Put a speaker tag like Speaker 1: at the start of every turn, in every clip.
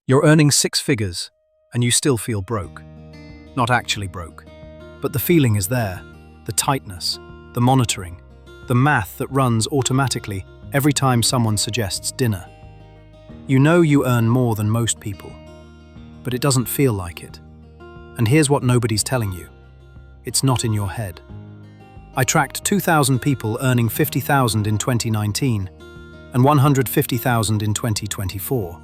Speaker 1: You're earning six figures, and you still feel broke. Not actually broke, but the feeling is there, the tightness, the monitoring, the math that runs automatically every time someone suggests dinner. You know you earn more than most people, but it doesn't feel like it. And here's what nobody's telling you. It's not in your head. I tracked 2,000 people earning $50,000 in 2019 and $150,000 in 2024.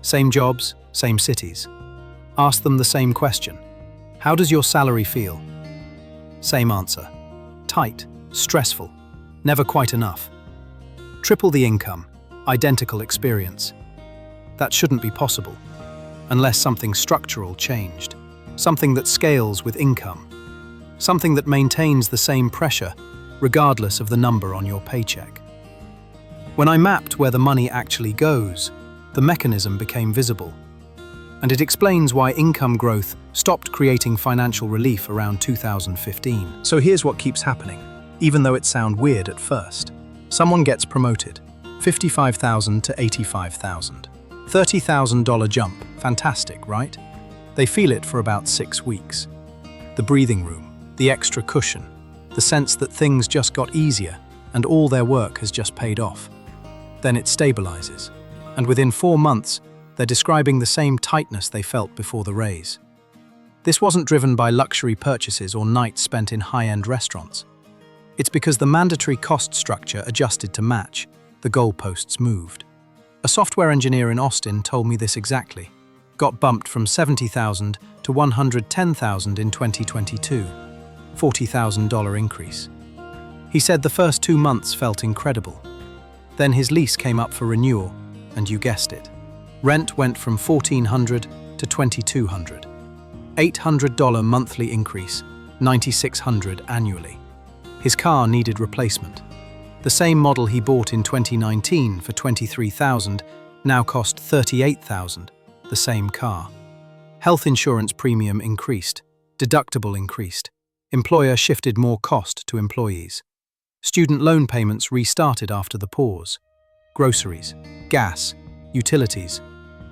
Speaker 1: Same jobs, same cities. Ask them the same question. How does your salary feel? Same answer. Tight, stressful, never quite enough. Triple the income, identical experience. That shouldn't be possible, unless something structural changed, something that scales with income, something that maintains the same pressure regardless of the number on your paycheck. When I mapped where the money actually goes, the mechanism became visible. And it explains why income growth stopped creating financial relief around 2015. So here's what keeps happening, even though it sounds weird at first. Someone gets promoted, $55,000 to $85,000. $30,000 jump, fantastic, right? They feel it for about 6 weeks. The breathing room, the extra cushion, the sense that things just got easier and all their work has just paid off. Then it stabilizes, and within 4 months, they're describing the same tightness they felt before the raise. This wasn't driven by luxury purchases or nights spent in high-end restaurants. It's because the mandatory cost structure adjusted to match, the goalposts moved. A software engineer in Austin told me this exactly. Got bumped from $70,000 to $110,000 in 2022. $40,000 increase. He said the first 2 months felt incredible. Then his lease came up for renewal, and you guessed it. Rent went from $1,400 to $2,200. $800 monthly increase, $9,600 annually. His car needed replacement. The same model he bought in 2019 for $23,000 now cost $38,000, the same car. Health insurance premium increased, deductible increased. Employer shifted more cost to employees. Student loan payments restarted after the pause. Groceries, gas, utilities,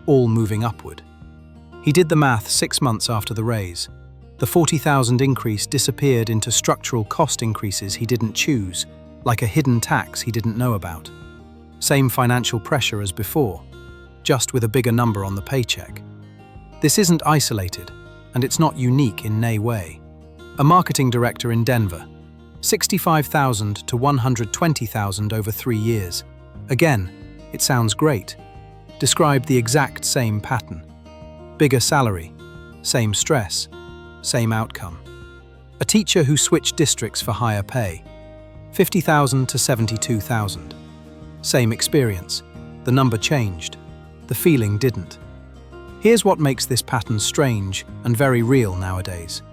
Speaker 1: all moving upward. He did the math 6 months after the raise. The $40,000 increase disappeared into structural cost increases he didn't choose, like a hidden tax he didn't know about. Same financial pressure as before, just with a bigger number on the paycheck. This isn't isolated, and it's not unique in any way. A marketing director in Denver, $65,000 to $120,000 over 3 years. Again, it sounds great. Described the exact same pattern. Bigger salary, same stress, same outcome. A teacher who switched districts for higher pay, $50,000 to $72,000. Same experience. The number changed. The feeling didn't. Here's what makes this pattern strange and very real nowadays.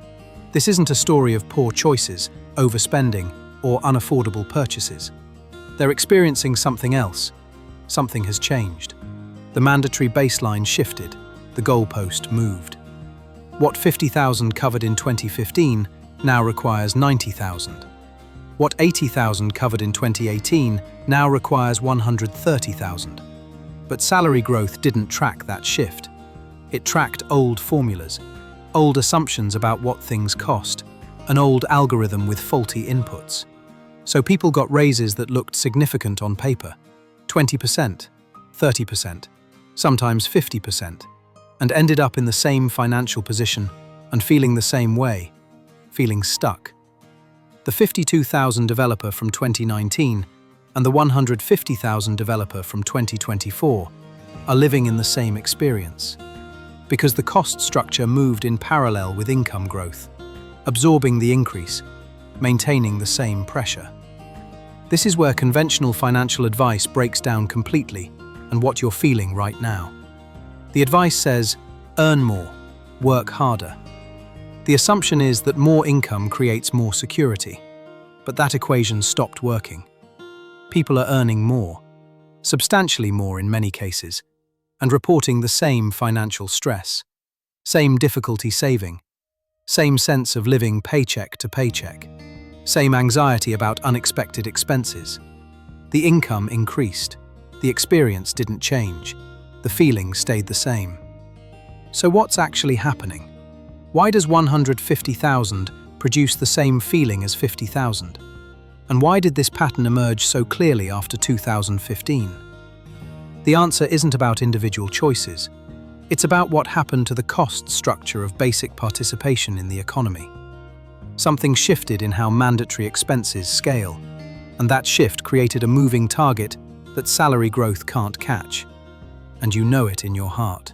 Speaker 1: This isn't a story of poor choices, overspending, or unaffordable purchases. They're experiencing something else. Something has changed. The mandatory baseline shifted. The goalpost moved. What $50,000 covered in 2015 now requires $90,000. What $80,000 covered in 2018 now requires $130,000. But salary growth didn't track that shift. It tracked old formulas, old assumptions about what things cost, an old algorithm with faulty inputs. So people got raises that looked significant on paper, 20%, 30%, sometimes 50%, and ended up in the same financial position and feeling the same way, feeling stuck. The $52,000 developer from 2019 and the $150,000 developer from 2024 are living in the same experience, because the cost structure moved in parallel with income growth, absorbing the increase, maintaining the same pressure. This is where conventional financial advice breaks down completely and what you're feeling right now. The advice says, earn more, work harder. The assumption is that more income creates more security, but that equation stopped working. People are earning more, substantially more in many cases, and reporting the same financial stress, same difficulty saving, same sense of living paycheck to paycheck, same anxiety about unexpected expenses. The income increased, the experience didn't change, the feeling stayed the same. So what's actually happening? Why does 150,000 produce the same feeling as 50,000? And why did this pattern emerge so clearly after 2015? The answer isn't about individual choices. It's about what happened to the cost structure of basic participation in the economy. Something shifted in how mandatory expenses scale, and that shift created a moving target that salary growth can't catch. And you know it in your heart.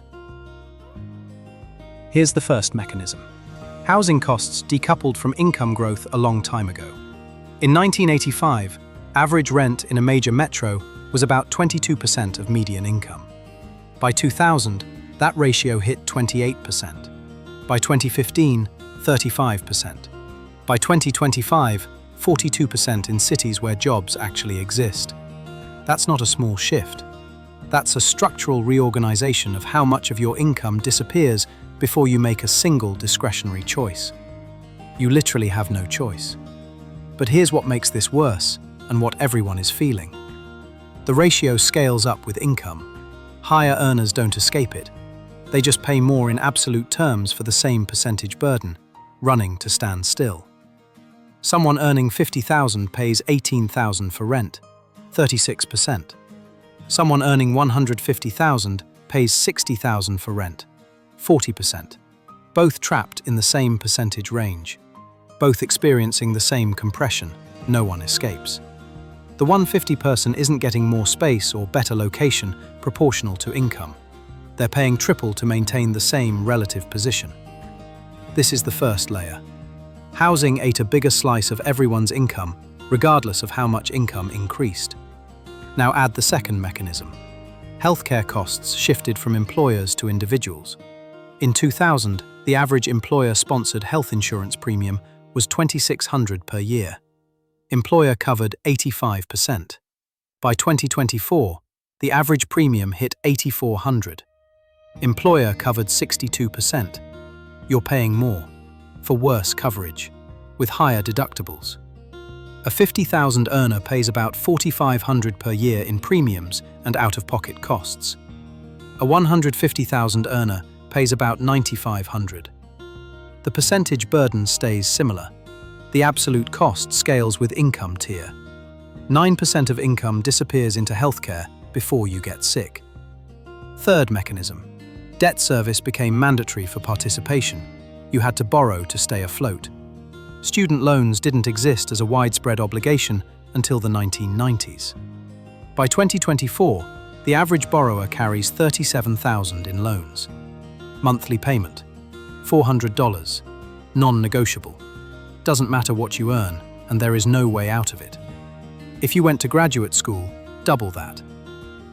Speaker 1: Here's the first mechanism. Housing costs decoupled from income growth a long time ago. In 1985, average rent in a major metro was about 22% of median income. By 2000, that ratio hit 28%. By 2015, 35%. By 2025, 42% in cities where jobs actually exist. That's not a small shift. That's a structural reorganization of how much of your income disappears before you make a single discretionary choice. You literally have no choice. But here's what makes this worse, and what everyone is feeling. The ratio scales up with income. Higher earners don't escape it. They just pay more in absolute terms for the same percentage burden, running to stand still. Someone earning 50,000 pays 18,000 for rent, 36%. Someone earning 150,000 pays 60,000 for rent, 40%. Both trapped in the same percentage range. Both experiencing the same compression. No one escapes. The 150 person isn't getting more space or better location proportional to income. They're paying triple to maintain the same relative position. This is the first layer. Housing ate a bigger slice of everyone's income, regardless of how much income increased. Now add the second mechanism. Healthcare costs shifted from employers to individuals. In 2000, the average employer-sponsored health insurance premium was $2,600 per year. Employer covered 85%. By 2024, the average premium hit $8,400. Employer covered 62%. You're paying more, for worse coverage, with higher deductibles. A 50,000 earner pays about $4,500 per year in premiums and out-of-pocket costs. A 150,000 earner pays about $9,500. The percentage burden stays similar. The absolute cost scales with income tier. 9% of income disappears into healthcare before you get sick. Third mechanism. Debt service became mandatory for participation. You had to borrow to stay afloat. Student loans didn't exist as a widespread obligation until the 1990s. By 2024, the average borrower carries $37,000 in loans. Monthly payment, $400, non-negotiable. Doesn't matter what you earn, and there is no way out of it. If you went to graduate school, double that.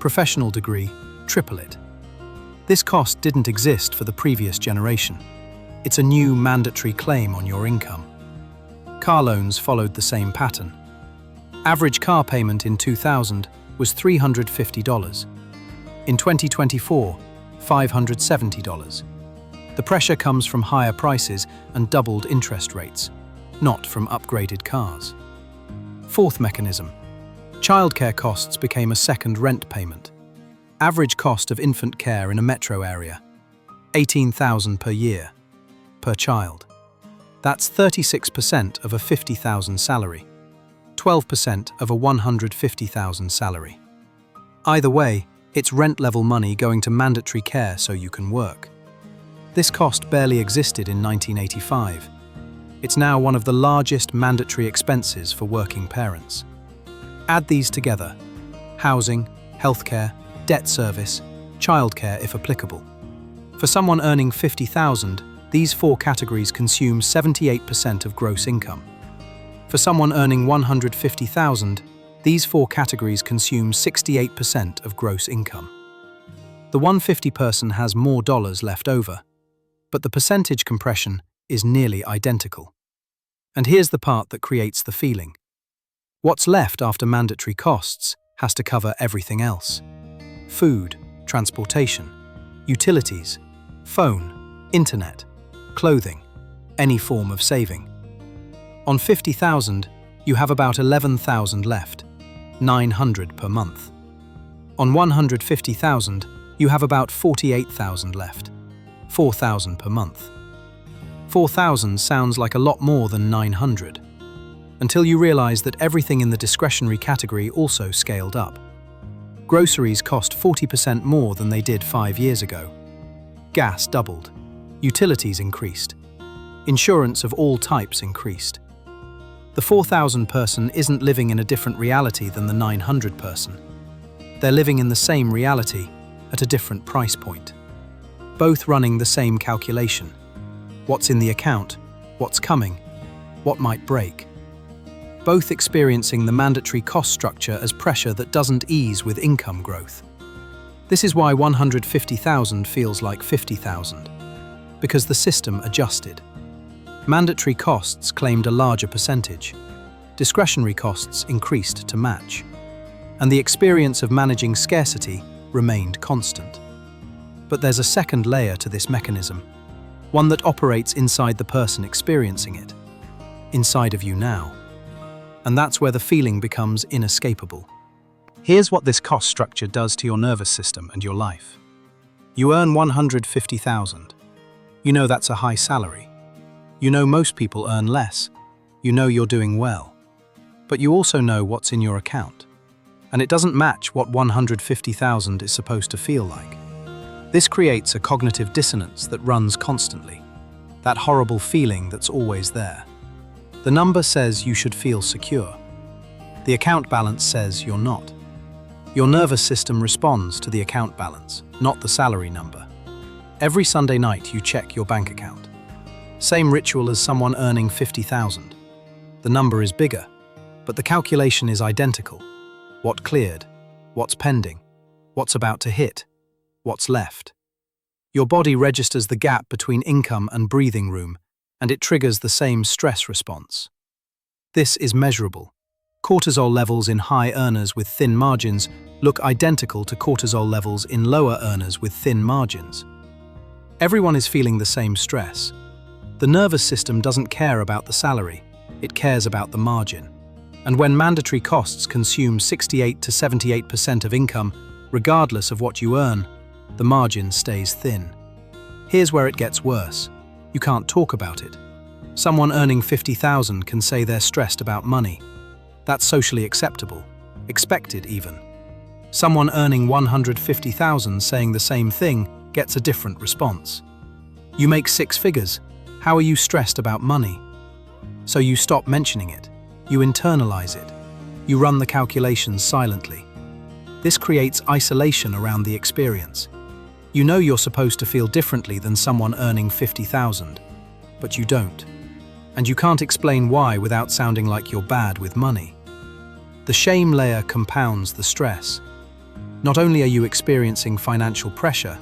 Speaker 1: Professional degree, triple it. This cost didn't exist for the previous generation. It's a new mandatory claim on your income. Car loans followed the same pattern. Average car payment in 2000 was $350. In 2024, $570. The pressure comes from higher prices and doubled interest rates, not from upgraded cars. Fourth mechanism. Childcare costs became a second rent payment. Average cost of infant care in a metro area, $18,000 per year, per child. That's 36% of a $50,000 salary, 12% of a $150,000 salary. Either way, it's rent-level money going to mandatory care so you can work. This cost barely existed in 1985. It's now one of the largest mandatory expenses for working parents. Add these together: housing, healthcare, debt service, childcare if applicable. For someone earning $50,000, these four categories consume 78% of gross income. For someone earning $150,000, these four categories consume 68% of gross income. The 150 person has more dollars left over, but the percentage compression is nearly identical. And here's the part that creates the feeling. What's left after mandatory costs has to cover everything else. Food, transportation, utilities, phone, internet, clothing, any form of saving. On 50,000, you have about 11,000 left, $900 per month. On 150,000, you have about 48,000 left, $4,000 per month. 4,000 sounds like a lot more than 900, until you realize that everything in the discretionary category also scaled up. Groceries cost 40% more than they did 5 years ago. Gas doubled. Utilities increased. Insurance of all types increased. The 4,000 person isn't living in a different reality than the 900 person. They're living in the same reality at a different price point. Both running the same calculation. What's in the account? What's coming? What might break? Both experiencing the mandatory cost structure as pressure that doesn't ease with income growth. This is why 150,000 feels like 50,000, because the system adjusted. Mandatory costs claimed a larger percentage. Discretionary costs increased to match. And the experience of managing scarcity remained constant. But there's a second layer to this mechanism, one that operates inside the person experiencing it, inside of you now. And that's where the feeling becomes inescapable. Here's what this cost structure does to your nervous system and your life. You earn 150,000. You know that's a high salary. You know most people earn less. You know you're doing well. But you also know what's in your account. And it doesn't match what 150,000 is supposed to feel like. This creates a cognitive dissonance that runs constantly. That horrible feeling that's always there. The number says you should feel secure. The account balance says you're not. Your nervous system responds to the account balance, not the salary number. Every Sunday night you check your bank account. Same ritual as someone earning 50,000. The number is bigger, but the calculation is identical. What cleared? What's pending? What's about to hit? What's left? Your body registers the gap between income and breathing room, and it triggers the same stress response. This is measurable. Cortisol levels in high earners with thin margins look identical to cortisol levels in lower earners with thin margins. Everyone is feeling the same stress. The nervous system doesn't care about the salary, it cares about the margin. And when mandatory costs consume 68 to 78% of income, regardless of what you earn, the margin stays thin. Here's where it gets worse. You can't talk about it. Someone earning 50,000 can say they're stressed about money. That's socially acceptable, expected even. Someone earning 150,000 saying the same thing gets a different response. You make 6 figures. How are you stressed about money? So you stop mentioning it. You internalize it. You run the calculations silently. This creates isolation around the experience. You know you're supposed to feel differently than someone earning 50,000, but you don't. And you can't explain why without sounding like you're bad with money. The shame layer compounds the stress. Not only are you experiencing financial pressure,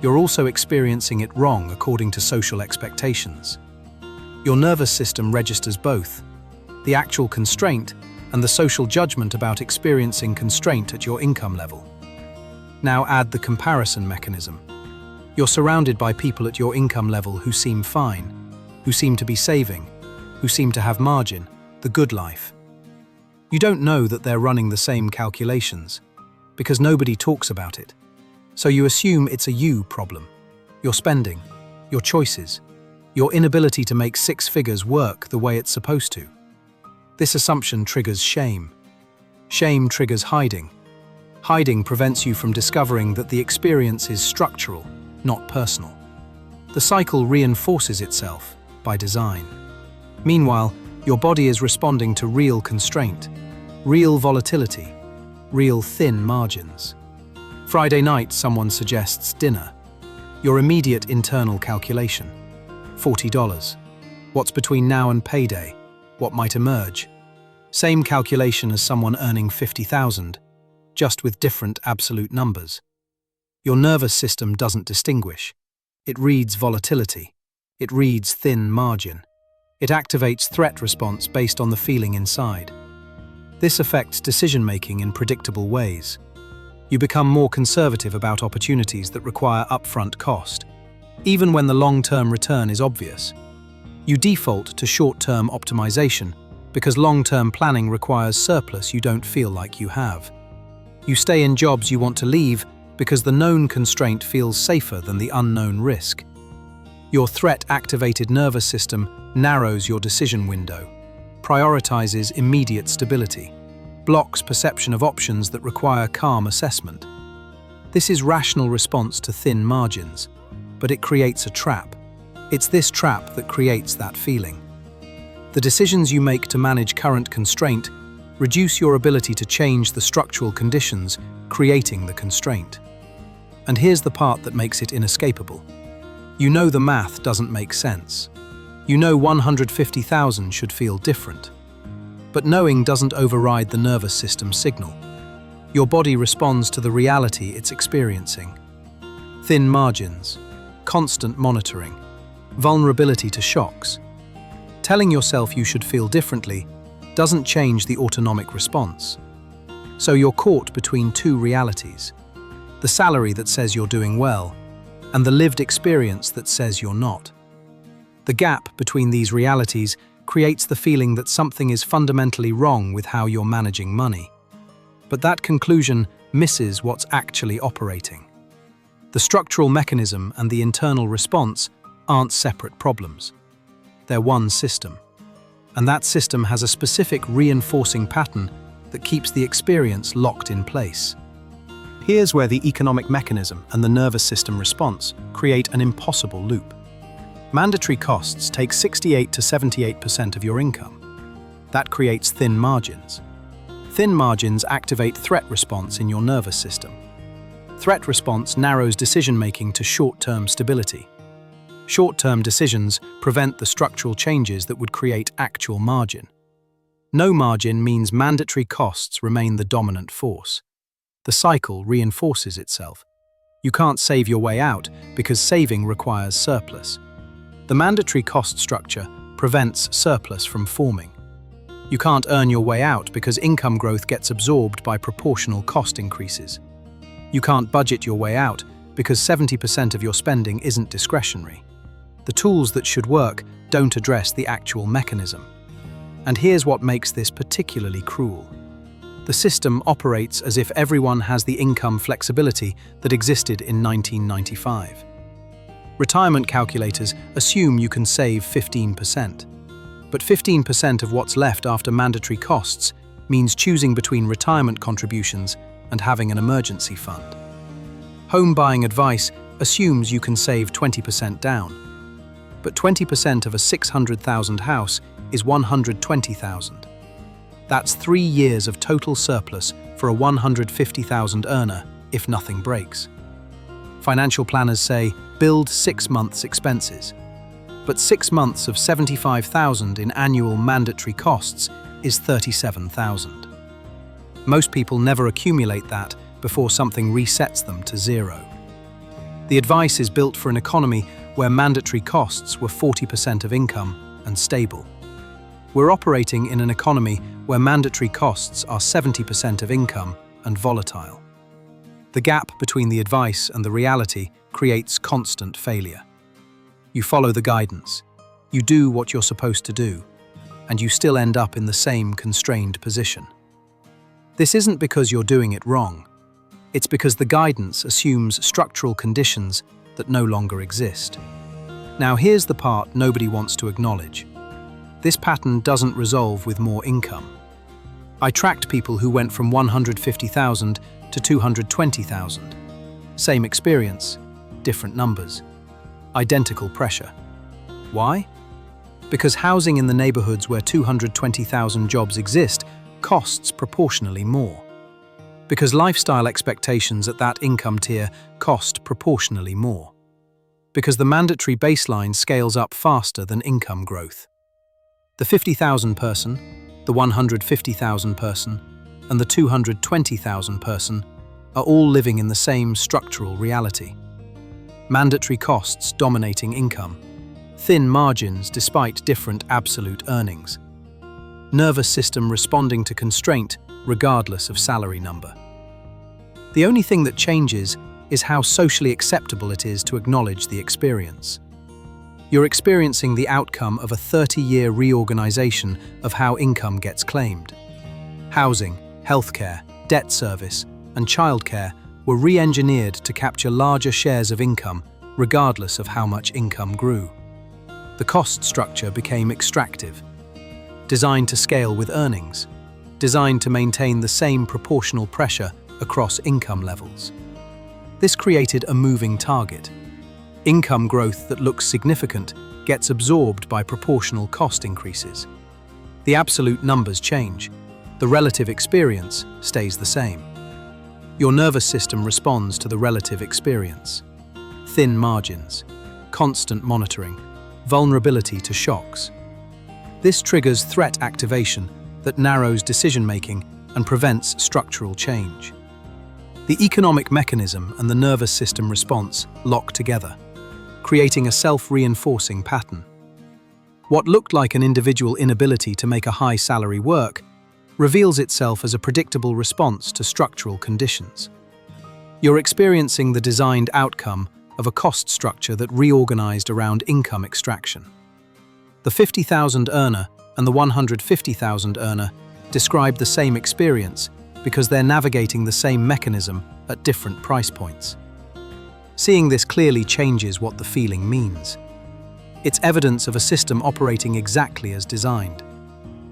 Speaker 1: you're also experiencing it wrong according to social expectations. Your nervous system registers both, the actual constraint and the social judgment about experiencing constraint at your income level. Now add the comparison mechanism. You're surrounded by people at your income level who seem fine, who seem to be saving, who seem to have margin, the good life. You don't know that they're running the same calculations, because nobody talks about it. So you assume it's a you problem. Your spending, your choices, your inability to make 6 figures work the way it's supposed to. This assumption triggers shame. Shame triggers hiding. Hiding prevents you from discovering that the experience is structural, not personal. The cycle reinforces itself by design. Meanwhile, your body is responding to real constraint, real volatility, real thin margins. Friday night, someone suggests dinner. Your immediate internal calculation: $40. What's between now and payday? What might emerge? Same calculation as someone earning 50,000, just with different absolute numbers. Your nervous system doesn't distinguish. It reads volatility. It reads thin margin. It activates threat response based on the feeling inside. This affects decision-making in predictable ways. You become more conservative about opportunities that require upfront cost, even when the long-term return is obvious. You default to short-term optimization because long-term planning requires surplus you don't feel like you have. You stay in jobs you want to leave because the known constraint feels safer than the unknown risk. Your threat-activated nervous system narrows your decision window, prioritizes immediate stability, blocks perception of options that require calm assessment. This is rational response to thin margins, but it creates a trap. It's this trap that creates that feeling. The decisions you make to manage current constraint reduce your ability to change the structural conditions creating the constraint. And here's the part that makes it inescapable. You know the math doesn't make sense. You know 150,000 should feel different. But knowing doesn't override the nervous system signal. Your body responds to the reality it's experiencing. Thin margins, constant monitoring, vulnerability to shocks. Telling yourself you should feel differently doesn't change the autonomic response. So you're caught between two realities: the salary that says you're doing well, and the lived experience that says you're not. The gap between these realities creates the feeling that something is fundamentally wrong with how you're managing money. But that conclusion misses what's actually operating. The structural mechanism and the internal response aren't separate problems. They're one system. And that system has a specific reinforcing pattern that keeps the experience locked in place. Here's where the economic mechanism and the nervous system response create an impossible loop. Mandatory costs take 68 to 78% of your income. That creates thin margins. Thin margins activate threat response in your nervous system. Threat response narrows decision-making to short-term stability. Short-term decisions prevent the structural changes that would create actual margin. No margin means mandatory costs remain the dominant force. The cycle reinforces itself. You can't save your way out because saving requires surplus. The mandatory cost structure prevents surplus from forming. You can't earn your way out because income growth gets absorbed by proportional cost increases. You can't budget your way out because 70% of your spending isn't discretionary. The tools that should work don't address the actual mechanism. And here's what makes this particularly cruel. The system operates as if everyone has the income flexibility that existed in 1995. Retirement calculators assume you can save 15%. But 15% of what's left after mandatory costs means choosing between retirement contributions and having an emergency fund. Home buying advice assumes you can save 20% down. But 20% of a 600,000 house is 120,000. That's 3 years of total surplus for a 150,000 earner if nothing breaks. Financial planners say, build 6 months' expenses. But 6 months of 75,000 in annual mandatory costs is 37,000. Most people never accumulate that before something resets them to zero. The advice is built for an economy where mandatory costs were 40% of income and stable. We're operating in an economy where mandatory costs are 70% of income and volatile. The gap between the advice and the reality creates constant failure. You follow the guidance, you do what you're supposed to do, and you still end up in the same constrained position. This isn't because you're doing it wrong. It's because the guidance assumes structural conditions that no longer exist. Now here's the part nobody wants to acknowledge. This pattern doesn't resolve with more income. I tracked people who went from 150,000 to 220,000. Same experience, different numbers. Identical pressure. Why? Because housing in the neighborhoods where 220,000 jobs exist costs proportionally more. Because lifestyle expectations at that income tier cost proportionally more. Because the mandatory baseline scales up faster than income growth. The 50,000 person, the 150,000 person, and the 220,000 person are all living in the same structural reality. Mandatory costs dominating income, thin margins despite different absolute earnings. Nervous system responding to constraint regardless of salary number. The only thing that changes is how socially acceptable it is to acknowledge the experience. You're experiencing the outcome of a 30-year reorganization of how income gets claimed. Housing, healthcare, debt service, and childcare were re-engineered to capture larger shares of income regardless of how much income grew. The cost structure became extractive, designed to scale with earnings, designed to maintain the same proportional pressure across income levels. This created a moving target. Income growth that looks significant gets absorbed by proportional cost increases. The absolute numbers change. The relative experience stays the same. Your nervous system responds to the relative experience. Thin margins, constant monitoring, vulnerability to shocks. This triggers threat activation that narrows decision-making and prevents structural change. The economic mechanism and the nervous system response lock together, creating a self-reinforcing pattern. What looked like an individual inability to make a high salary work reveals itself as a predictable response to structural conditions. You're experiencing the designed outcome of a cost structure that reorganized around income extraction. The 50,000 earner and the 150,000 earner describe the same experience because they're navigating the same mechanism at different price points. Seeing this clearly changes what the feeling means. It's evidence of a system operating exactly as designed.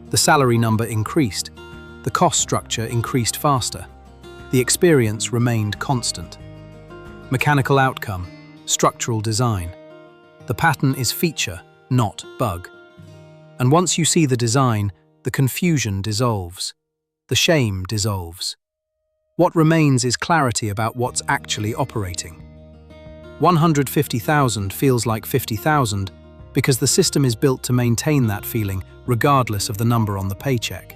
Speaker 1: The salary number increased, the cost structure increased faster, the experience remained constant. Mechanical outcome, structural design. The pattern is feature, not bug. And once you see the design, the confusion dissolves. The shame dissolves. What remains is clarity about what's actually operating. 150,000 feels like 50,000 because the system is built to maintain that feeling regardless of the number on the paycheck.